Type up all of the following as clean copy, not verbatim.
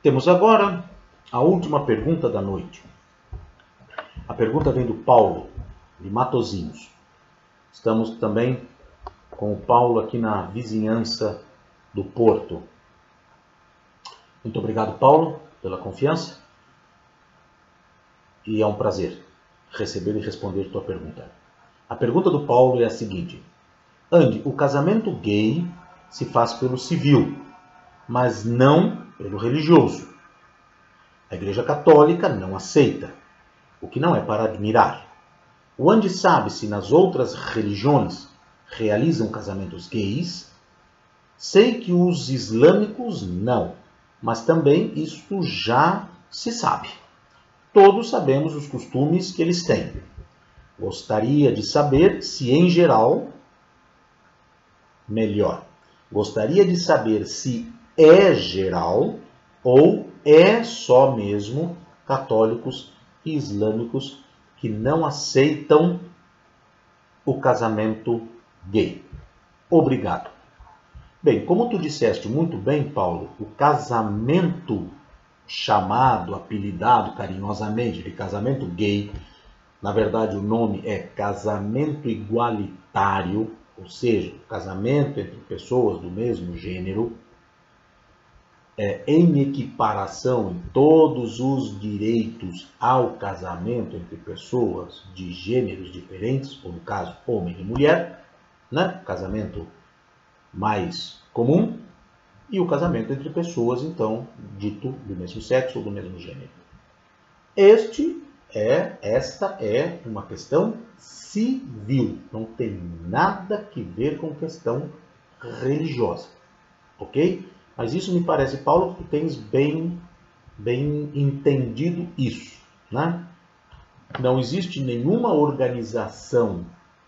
Temos agora a última pergunta da noite. A pergunta vem do Paulo, de Matosinhos. Estamos também com o Paulo aqui na vizinhança do Porto. Muito obrigado, Paulo, pela confiança. E é um prazer receber e responder tua pergunta. A pergunta do Paulo é a seguinte. Andy, o casamento gay se faz pelo civil, mas não pelo religioso. A Igreja Católica não aceita, o que não é para admirar. O Andy sabe se nas outras religiões realizam casamentos gays? Sei que os islâmicos não, mas também isso já se sabe. Todos sabemos os costumes que eles têm. Gostaria de saber se em geral, gostaria de saber se é geral ou é só mesmo católicos e islâmicos que não aceitam o casamento gay. Obrigado. Bem, como tu disseste muito bem, Paulo, o casamento chamado, apelidado carinhosamente de casamento gay, na verdade o nome é casamento igualitário, ou seja, casamento entre pessoas do mesmo gênero, em equiparação em todos os direitos ao casamento entre pessoas de gêneros diferentes, ou no caso, homem e mulher, né? Casamento mais comum, e o casamento entre pessoas, então, dito do mesmo sexo ou do mesmo gênero. Esta é uma questão civil, não tem nada que ver com questão religiosa, ok? Mas isso me parece, Paulo, que tu tens bem entendido isso, né? Não existe nenhuma organização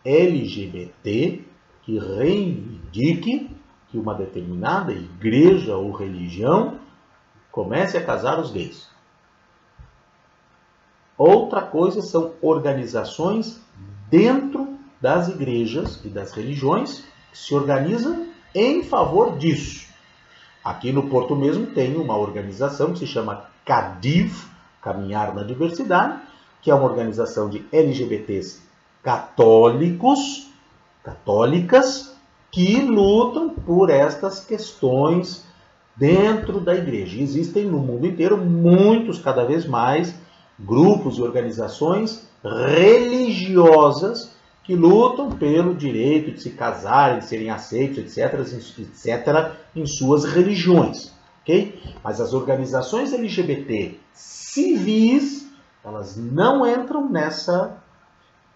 LGBT que reivindique que uma determinada igreja ou religião comece a casar os gays. Outra coisa são organizações dentro das igrejas e das religiões que se organizam em favor disso. Aqui no Porto mesmo tem uma organização que se chama CADIV, Caminhar na Diversidade, que é uma organização de LGBTs católicas, que lutam por estas questões dentro da igreja. E existem no mundo inteiro muitos, cada vez mais, grupos e organizações religiosas que lutam pelo direito de se casarem, de serem aceitos, etc., em suas religiões. Okay? Mas as organizações LGBT civis, elas não entram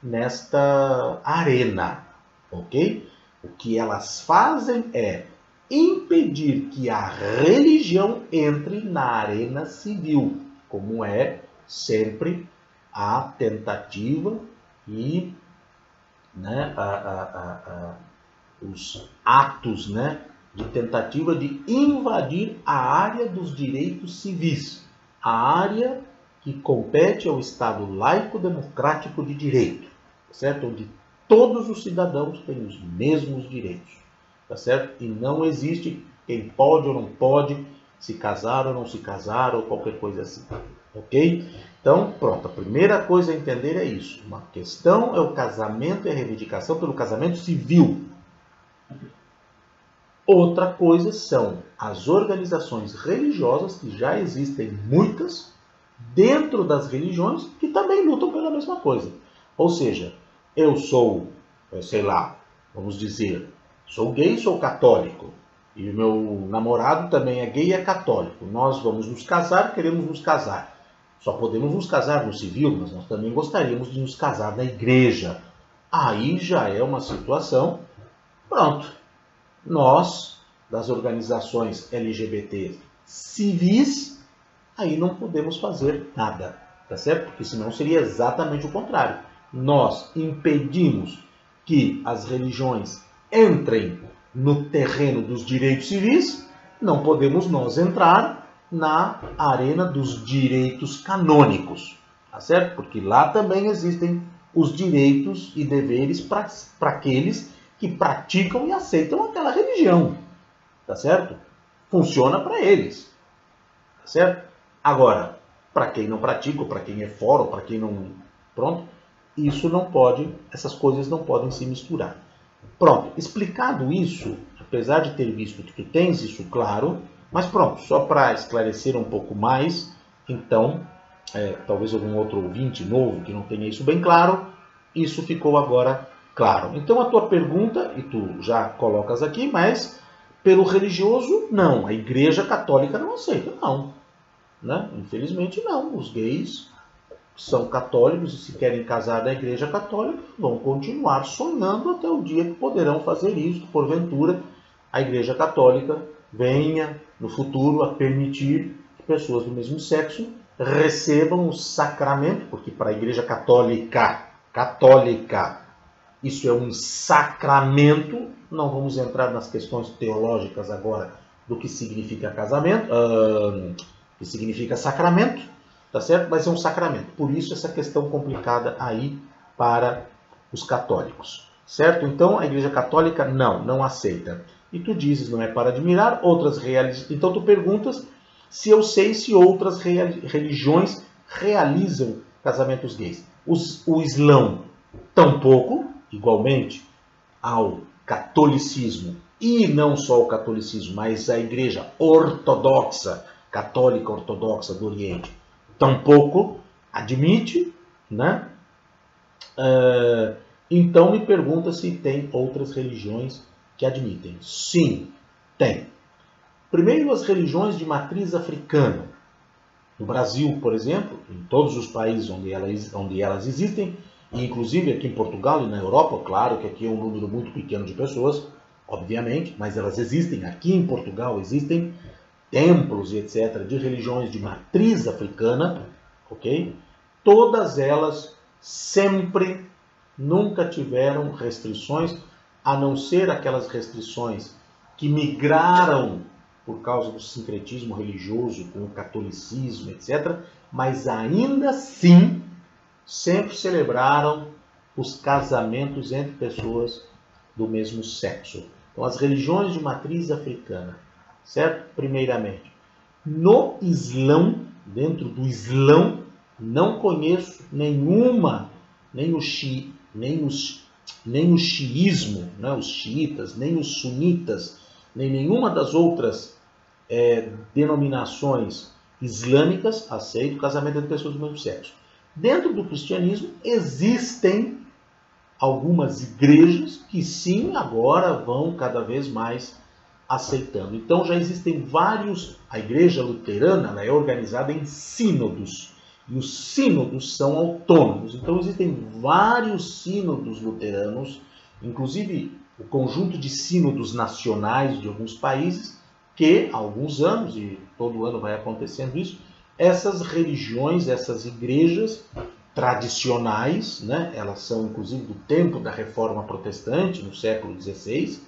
nesta arena. Okay? O que elas fazem é impedir que a religião entre na arena civil, como é sempre a tentativa e os atos de tentativa de invadir a área dos direitos civis, a área que compete ao Estado laico democrático de direito, certo? Onde todos os cidadãos têm os mesmos direitos, tá certo? E não existe quem pode ou não pode se casar ou não se casar ou qualquer coisa assim, ok? Então, pronto, a primeira coisa a entender é isso. Uma questão é o casamento e a reivindicação pelo casamento civil. Outra coisa são as organizações religiosas, que já existem muitas, dentro das religiões, que também lutam pela mesma coisa. Ou seja, eu sou, sei lá, vamos dizer, sou gay, sou católico, e o meu namorado também é gay e é católico. Nós vamos nos casar, queremos nos casar. Só podemos nos casar no civil, mas nós também gostaríamos de nos casar na igreja. Aí já é uma situação, pronto. Nós, das organizações LGBT civis, aí não podemos fazer nada, tá certo? Porque senão seria exatamente o contrário. Nós impedimos que as religiões entrem no terreno dos direitos civis, não podemos nós entrar na arena dos direitos canônicos, tá certo? Porque lá também existem os direitos e deveres para aqueles que praticam e aceitam aquela religião, tá certo? Funciona para eles. certo? Agora, para quem não pratica, para quem é fora, para quem não... Pronto, isso não pode, essas coisas não podem se misturar. Pronto, explicado isso, apesar de ter visto que tu tens isso claro, mas pronto, só para esclarecer um pouco mais, então, talvez algum outro ouvinte novo que não tenha isso bem claro, isso ficou agora claro. Então a tua pergunta, e tu já colocas aqui, mas pelo religioso, não. A Igreja Católica não aceita, não. Né? Infelizmente não. Os gays são católicos e se querem casar da Igreja Católica, vão continuar sonhando até o dia que poderão fazer isso, que porventura a Igreja Católica venha no futuro a permitir que pessoas do mesmo sexo recebam o sacramento, porque para a Igreja Católica, isso é um sacramento. Não vamos entrar nas questões teológicas agora do que significa casamento, que significa sacramento, tá certo? Mas é um sacramento. Por isso essa questão complicada aí para os católicos, certo? Então a Igreja Católica não aceita. E tu dizes, não é para admirar, outras religiões. Então tu perguntas se eu sei se outras religiões realizam casamentos gays. O Islão, tampouco, igualmente ao catolicismo, e não só o catolicismo, mas a Igreja Ortodoxa, católica ortodoxa do Oriente, tampouco admite, né? Então me pergunta se tem outras religiões que admitem. Sim, tem. Primeiro, as religiões de matriz africana. No Brasil, por exemplo, em todos os países onde elas existem, e inclusive aqui em Portugal e na Europa, claro que aqui é um número muito pequeno de pessoas, obviamente, mas elas existem. Aqui em Portugal existem templos e etc. de religiões de matriz africana, ok? Todas elas sempre, nunca tiveram restrições, a não ser aquelas restrições que migraram por causa do sincretismo religioso com o catolicismo, etc. Mas ainda assim, sempre celebraram os casamentos entre pessoas do mesmo sexo. Então, as religiões de matriz africana, certo? Primeiramente. No Islão, dentro do Islão, não conheço nenhuma, nem o xiismo, né, os xiitas, nem os sunitas, nem nenhuma das outras denominações islâmicas aceita o casamento entre pessoas do mesmo sexo. Dentro do cristianismo existem algumas igrejas que sim, agora vão cada vez mais aceitando. Então já existem vários, a igreja luterana ela é organizada em sínodos, e os sínodos são autônomos. Então existem vários sínodos luteranos, inclusive o conjunto de sínodos nacionais de alguns países, que há alguns anos, e todo ano vai acontecendo isso, essas religiões, essas igrejas tradicionais, né, elas são inclusive do tempo da Reforma Protestante, no século XVI,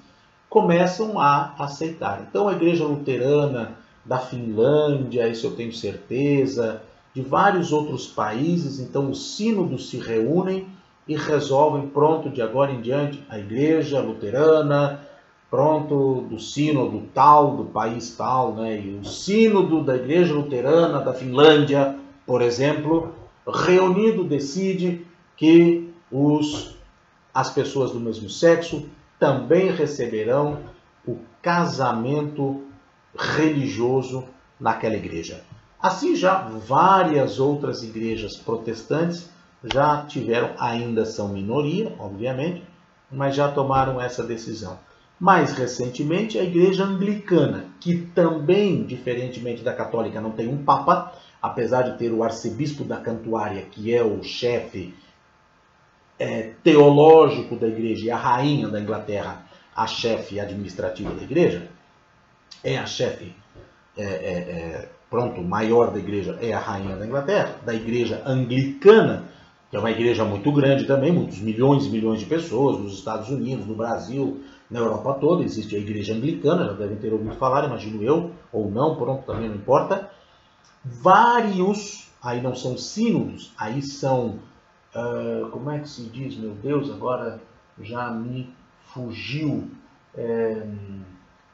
começam a aceitar. Então a igreja luterana da Finlândia, isso eu tenho certeza, de vários outros países, então os sínodos se reúnem e resolvem, pronto, de agora em diante, a igreja luterana, pronto, do sínodo tal, do país tal, né? E o sínodo da igreja luterana da Finlândia, por exemplo, reunido decide que as pessoas do mesmo sexo também receberão o casamento religioso naquela igreja. Assim já várias outras igrejas protestantes já tiveram, ainda são minoria, obviamente, mas já tomaram essa decisão. Mais recentemente, a igreja anglicana, que também, diferentemente da católica, não tem um papa, apesar de ter o arcebispo da Cantuária, que é o chefe teológico da igreja, e a rainha da Inglaterra, a chefe administrativa da igreja, é a chefe maior da igreja, é a rainha da Inglaterra, da igreja anglicana, que é uma igreja muito grande também, muitos milhões e milhões de pessoas, nos Estados Unidos, no Brasil, na Europa toda, existe a igreja anglicana, já devem ter ouvido falar, imagino eu, ou não, pronto, também não importa. Vários, aí não são sínodos, aí são, como é que se diz, meu Deus, agora já me fugiu,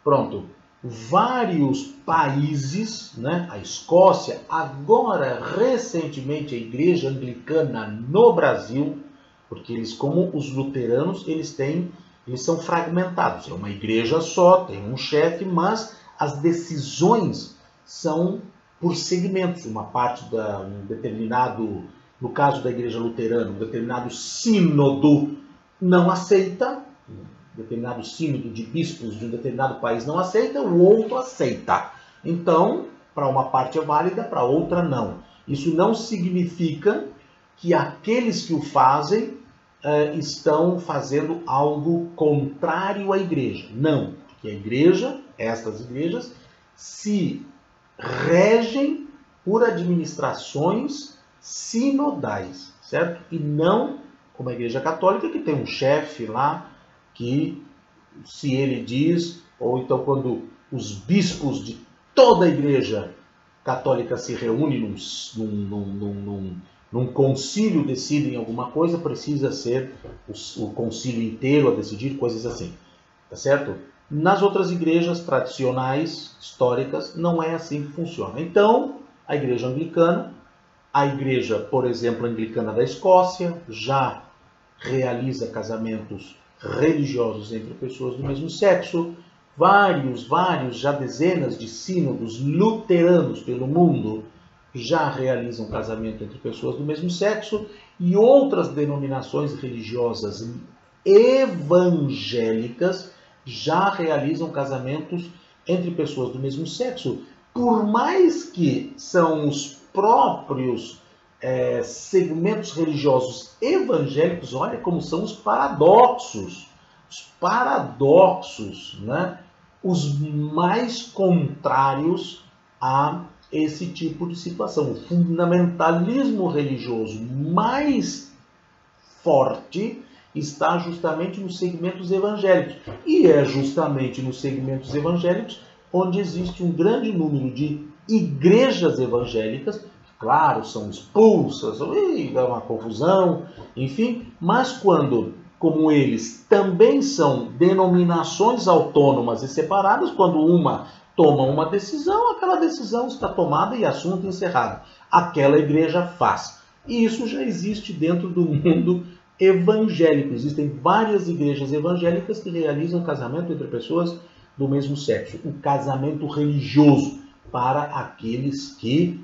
pronto, vários países, né? A Escócia, agora recentemente a Igreja Anglicana no Brasil, porque eles, como os luteranos, eles são fragmentados. É uma igreja só, tem um chefe, mas as decisões são por segmentos. Uma parte um determinado, no caso da Igreja Luterana, um determinado sínodo não aceita, um determinado sínodo de bispos de um determinado país não aceita, o outro aceita. Então, para uma parte é válida, para outra não. Isso não significa que aqueles que o fazem estão fazendo algo contrário à igreja. Não, porque a igreja, estas igrejas, se regem por administrações sinodais, certo? E não como a Igreja Católica, que tem um chefe lá, que se ele diz, ou então quando os bispos de toda a Igreja Católica se reúnem num concílio, decidem alguma coisa, precisa ser o concílio inteiro a decidir, coisas assim, tá certo? Nas outras igrejas tradicionais, históricas, não é assim que funciona. Então, a Igreja Anglicana, a Igreja, por exemplo, Anglicana da Escócia, já realiza casamentos religiosos entre pessoas do mesmo sexo. Vários, já dezenas de sínodos luteranos pelo mundo já realizam casamento entre pessoas do mesmo sexo, e outras denominações religiosas evangélicas já realizam casamentos entre pessoas do mesmo sexo, por mais que são os próprios segmentos religiosos evangélicos. Olha como são os paradoxos, né? Os mais contrários a esse tipo de situação. O fundamentalismo religioso mais forte está justamente nos segmentos evangélicos. E é justamente nos segmentos evangélicos onde existe um grande número de igrejas evangélicas, que, claro, são expulsas, dá uma confusão, enfim, mas como eles também são denominações autônomas e separadas, quando uma toma uma decisão, aquela decisão está tomada e assunto encerrado. Aquela igreja faz. E isso já existe dentro do mundo evangélico. Existem várias igrejas evangélicas que realizam casamento entre pessoas do mesmo sexo. O casamento religioso para aqueles que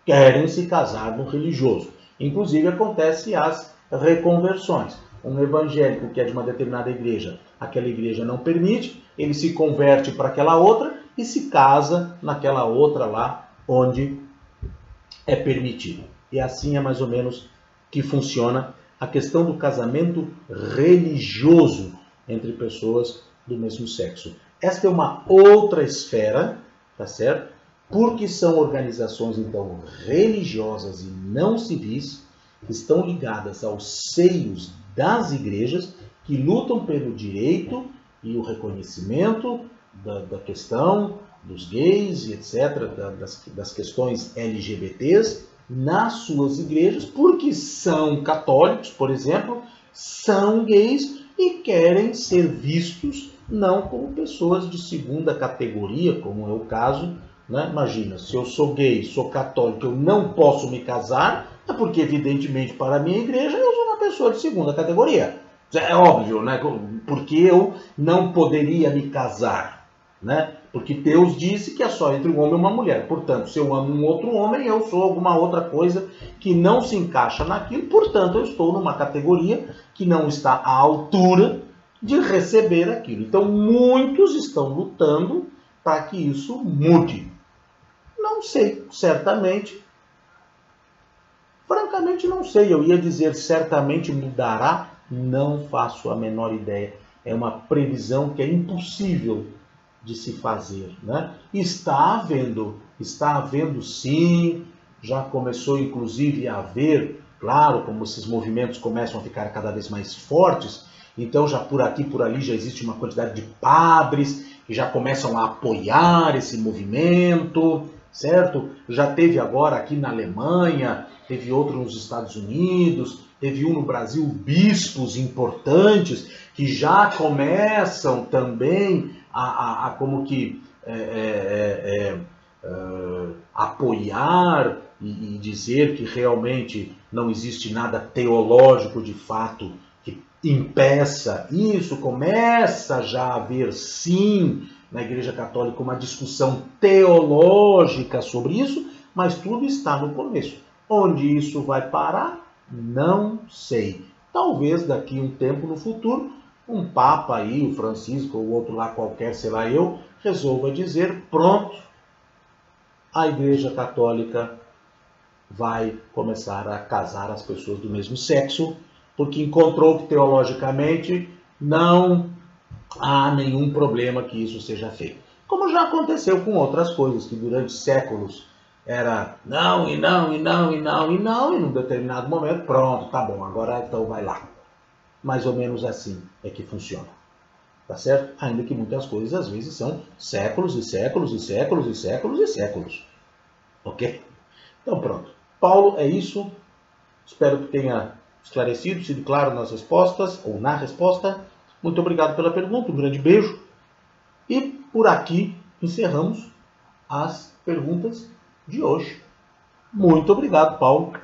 querem se casar no religioso. Inclusive acontece as reconversões. Um evangélico que é de uma determinada igreja, aquela igreja não permite, ele se converte para aquela outra e se casa naquela outra lá onde é permitido. E assim é mais ou menos que funciona a questão do casamento religioso entre pessoas do mesmo sexo. Esta é uma outra esfera, tá certo? Porque são organizações, então, religiosas e não civis, que estão ligadas aos seios das igrejas, que lutam pelo direito e o reconhecimento da questão dos gays e etc., das questões LGBTs nas suas igrejas, porque são católicos, por exemplo, são gays e querem ser vistos não como pessoas de segunda categoria, como é o caso, né? Imagina, se eu sou gay, sou católico, eu não posso me casar, é porque, evidentemente, para a minha igreja, eu sou uma pessoa de segunda categoria. É óbvio, né? Porque eu não poderia me casar, né? Porque Deus disse que é só entre um homem e uma mulher. Portanto, se eu amo um outro homem, eu sou alguma outra coisa que não se encaixa naquilo. Portanto, eu estou numa categoria que não está à altura de receber aquilo. Então, muitos estão lutando para que isso mude. Não sei, certamente. Francamente, não sei. Eu ia dizer certamente mudará. Não faço a menor ideia. É uma previsão que é impossível de se fazer, né? Está havendo sim, já começou inclusive a haver, claro, como esses movimentos começam a ficar cada vez mais fortes, então já por aqui, por ali já existe uma quantidade de padres que já começam a apoiar esse movimento, certo? Já teve agora aqui na Alemanha, teve outro nos Estados Unidos, teve um no Brasil, bispos importantes que já começam também a como que apoiar e dizer que realmente não existe nada teológico de fato que impeça isso. Começa já a haver, sim, na Igreja Católica uma discussão teológica sobre isso, mas tudo está no começo. Onde isso vai parar? Não sei. Talvez daqui a um tempo no futuro, um Papa aí, o Francisco ou outro lá qualquer, sei lá eu, resolva dizer, pronto, a Igreja Católica vai começar a casar as pessoas do mesmo sexo, porque encontrou que teologicamente não há nenhum problema que isso seja feito. Como já aconteceu com outras coisas, que durante séculos era não, e não, e não, e não, e não, e num determinado momento, pronto, tá bom, agora então vai lá. Mais ou menos assim é que funciona. Tá certo? Ainda que muitas coisas às vezes são séculos e séculos e séculos e séculos e séculos. Ok? Então pronto. Paulo, é isso. Espero que tenha esclarecido, sido claro nas respostas, ou na resposta. Muito obrigado pela pergunta, um grande beijo. E por aqui encerramos as perguntas de hoje. Muito obrigado, Paulo.